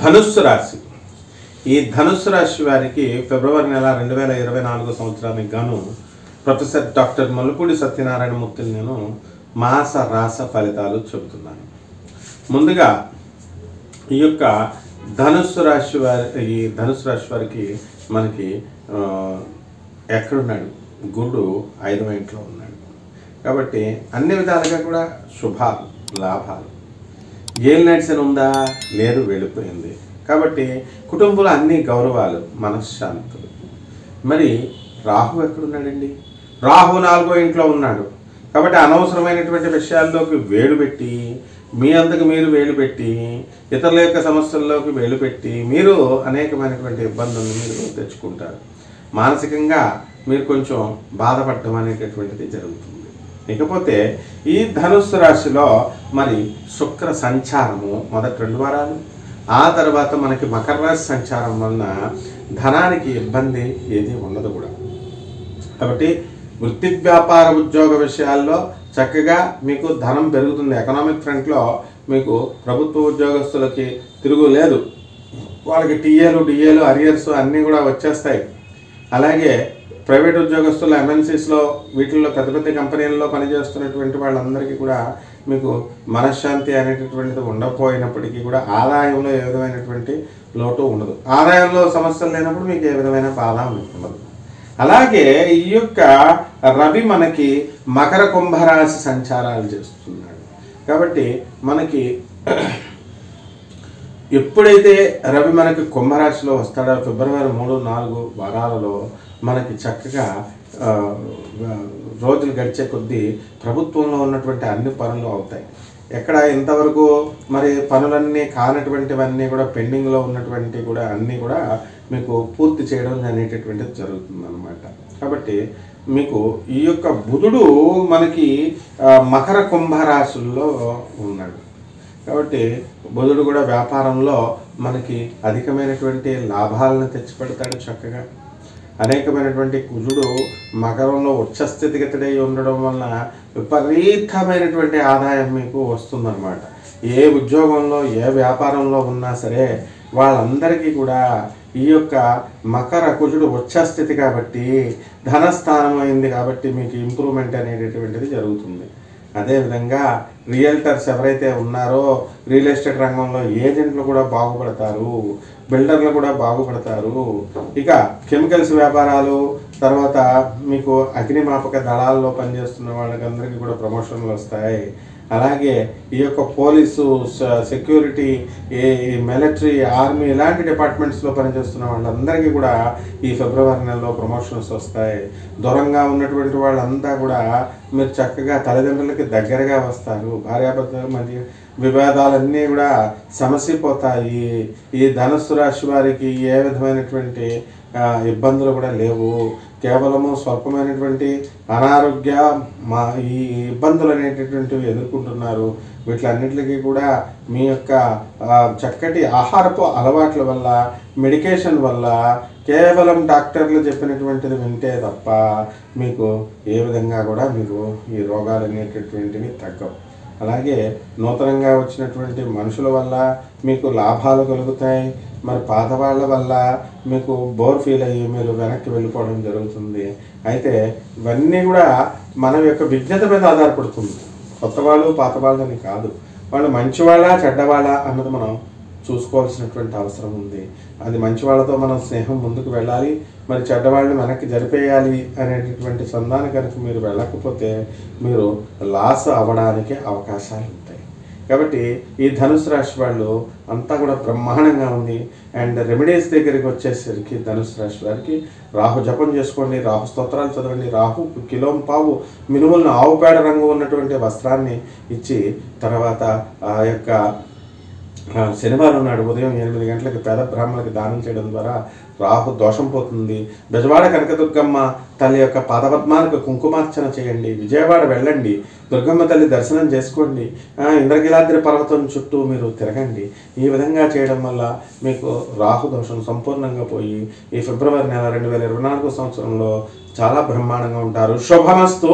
ధనుస్సు రాశి. ఈ ధనుస్సు రాశి వారికి ఫిబ్రవరి నెల 2024 సంవత్సరానికి గాను ప్రొఫెసర్ డాక్టర్ మల్లుపూడి సత్యనారాయణమూర్తిని నేను మాస రాస ఫలితాలు చెబుతున్నాను. ముందుగా ఈ యొక్క ధనుస్సు రాశి వారికి మనకి ఎక్కడున్నాడు? గురుడు 5వ ఇంట్లో ఉన్నాడు. కాబట్టి అన్ని విధాలుగా కూడా శుభాలు, లాభాలు. ఏల్ నడిచిన ఉందా? లేదు, వెళ్ళిపోయింది. కాబట్టి కుటుంబంలో అన్ని గౌరవాలు, మనశ్శాంతులు. మరి రాహు ఎక్కడున్నాడండి? రాహు 4వ ఇంట్లో ఉన్నాడు. కాబట్టి అనవసరమైనటువంటి విషయాల్లోకి వేలు పెట్టి, మీ అంతకు మీరు వేలు పెట్టి, ఇతరుల యొక్క సమస్యల్లోకి వేలు పెట్టి మీరు అనేకమైనటువంటి ఇబ్బందులను మీరు తెచ్చుకుంటారు. మానసికంగా మీరు కొంచెం బాధపడటం అనేటటువంటిది జరుగుతుంది. ఇకపోతే ఈ ధనుస్సు రాశిలో మరి శుక్ర సంచారము మొదటి 2 వారాలు, ఆ తర్వాత మనకి మకర రాశి సంచారం వలన ధనానికి ఇబ్బంది ఏది ఉండదు కూడా. కాబట్టి వృత్తి, వ్యాపార, ఉద్యోగ విషయాల్లో చక్కగా మీకు ధనం పెరుగుతుంది. ఎకనామిక్ ఫ్రంట్లో మీకు ప్రభుత్వ ఉద్యోగస్తులకి తిరుగులేదు. వాళ్ళకి టీఏలు, డిఏలు, అరియర్స్ అన్నీ కూడా వచ్చేస్తాయి. అలాగే ప్రైవేట్ ఉద్యోగస్తులు ఎంఎన్సీస్లో వీటిల్లో పెద్ద పెద్ద కంపెనీల్లో పనిచేస్తున్నటువంటి వాళ్ళందరికీ కూడా మీకు మనశ్శాంతి అనేటటువంటిది ఉండకపోయినప్పటికీ కూడా ఆదాయంలో ఏ విధమైనటువంటి లోటు ఉండదు. ఆదాయంలో సమస్యలు లేనప్పుడు మీకు ఏ విధమైన బాధ ఉండదు. అలాగే ఈ యొక్క రవి మనకి మకర కుంభరాశి సంచారాలు చేస్తున్నాడు. కాబట్టి మనకి ఎప్పుడైతే రవి మనకి కుంభరాశిలో వస్తాడో ఫిబ్రవరి 3, 4 వారాలలో మనకి చక్కగా రోజులు గడిచే కొద్దీ ప్రభుత్వంలో ఉన్నటువంటి అన్ని పనులు అవుతాయి. ఎక్కడ ఇంతవరకు మరి పనులన్నీ కానటువంటివన్నీ కూడా పెండింగ్లో ఉన్నటువంటి కూడా అన్నీ కూడా మీకు పూర్తి చేయడం అనేటటువంటిది జరుగుతుందన్నమాట. కాబట్టి మీకు ఈ యొక్క బుధుడు మనకి మకర కుంభరాశుల్లో ఉన్నాడు. కాబట్టి బుధుడు కూడా వ్యాపారంలో మనకి అధికమైనటువంటి లాభాలను తెచ్చిపెడతాడు. చక్కగా అనేకమైనటువంటి కుజుడు మకరంలో ఉచ్చస్థితిగతుడై ఉండడం వలన విపరీతమైనటువంటి ఆదాయం మీకు వస్తుందన్నమాట. ఏ ఉద్యోగంలో, ఏ వ్యాపారంలో ఉన్నా సరే వాళ్ళందరికీ కూడా ఈ యొక్క మకర కుజుడు ఉచ్చస్థితి కాబట్టి ధనస్థానం అయింది కాబట్టి మీకు ఇంప్రూవ్మెంట్ అనేటటువంటిది జరుగుతుంది. అదేవిధంగా రియల్టర్స్ ఎవరైతే ఉన్నారో రియల్ ఎస్టేట్ రంగంలో ఏజెంట్లు కూడా బాగుపడతారు, బిల్డర్లు కూడా బాగుపడతారు. ఇక కెమికల్స్ వ్యాపారాలు, తర్వాత మీకు అగ్నిమాపక దళాల్లో పనిచేస్తున్న వాళ్ళకందరికీ కూడా ప్రమోషన్లు వస్తాయి. అలాగే ఈ యొక్క పోలీసు, సెక్యూరిటీ, మిలిటరీ, ఆర్మీ ఇలాంటి డిపార్ట్మెంట్స్లో పనిచేస్తున్న వాళ్ళందరికీ కూడా ఈ ఫిబ్రవరి నెలలో ప్రమోషన్స్ వస్తాయి. దూరంగా ఉన్నటువంటి వాళ్ళంతా కూడా మీరు చక్కగా తల్లిదండ్రులకి దగ్గరగా వస్తారు. భార్యాభర్తల మధ్య వివాదాలన్నీ కూడా సమసిపోతాయి. ఈ ధనుస్సు రాశి వారికి ఏ విధమైనటువంటి ఇబ్బందులు కూడా లేవు. కేవలము స్వల్పమైనటువంటి అనారోగ్య ఈ ఇబ్బందులు అనేటటువంటివి ఎదుర్కొంటున్నారు. వీటిలన్నిటికీ కూడా మీ యొక్క చక్కటి ఆహారపు అలవాట్ల వల్ల, మెడికేషన్ వల్ల, కేవలం డాక్టర్లు చెప్పినటువంటిది వింటే తప్ప మీకు ఏ విధంగా కూడా మీకు ఈ రోగాలు అనేటటువంటివి తగ్గవు. అలాగే నూతనంగా వచ్చినటువంటి మనుషుల వల్ల మీకు లాభాలు కలుగుతాయి. మరి పాత వాళ్ళ వల్ల మీకు బోర్ ఫీల్ అయ్యి మీరు వెనక్కి వెళ్ళిపోవడం జరుగుతుంది. అయితే ఇవన్నీ కూడా మన యొక్క విజ్ఞత మీద ఆధారపడుతుంది. కొత్త వాళ్ళు, పాత వాళ్ళని కాదు. వాళ్ళు మంచివాళ్ళ, చెడ్డవాళ్ళ అన్నది మనం చూసుకోవాల్సినటువంటి అవసరం ఉంది. అది మంచి వాళ్ళతో మనం స్నేహం ముందుకు వెళ్ళాలి, మరి చెడ్డవాళ్ళని వెనక్కి జరిపేయాలి అనేటటువంటి సంధానం కనుక మీరు వెళ్ళకపోతే మీరు లాస్ అవ్వడానికి అవకాశాలు ఉంటాయి. కాబట్టి ఈ ధనుసు రాశి వాళ్ళు అంతా కూడా బ్రహ్మాండంగా ఉంది. అండ్ రెమెడీస్ దగ్గరికి వచ్చేసరికి ధనుసు రాశి వారికి రాహు జపం చేసుకోండి, రాహు స్తోత్రాలు చదవండి. రాహు కిలోంపావు మినుములను ఆవు పేడ రంగు ఉన్నటువంటి వస్త్రాన్ని ఇచ్చి తర్వాత ఆ యొక్క శనివారం నాడు ఉదయం 8 గంటలకు పేద బ్రాహ్మణులకు దానం చేయడం ద్వారా రాహు దోషం పోతుంది. బెజవాడ కనకదుర్గమ్మ తల్లి యొక్క పాదపద్మాలకు కుంకుమార్చన చేయండి. విజయవాడ వెళ్ళండి, దుర్గమ్మ తల్లి దర్శనం చేసుకోండి. ఇంద్రకీలాద్రి పర్వతం చుట్టూ మీరు తిరగండి. ఈ విధంగా చేయడం వల్ల మీకు రాహు దోషం సంపూర్ణంగా పోయి ఈ ఫిబ్రవరి నెల 2024 సంవత్సరంలో చాలా బ్రహ్మాండంగా ఉంటారు. శుభమస్తు.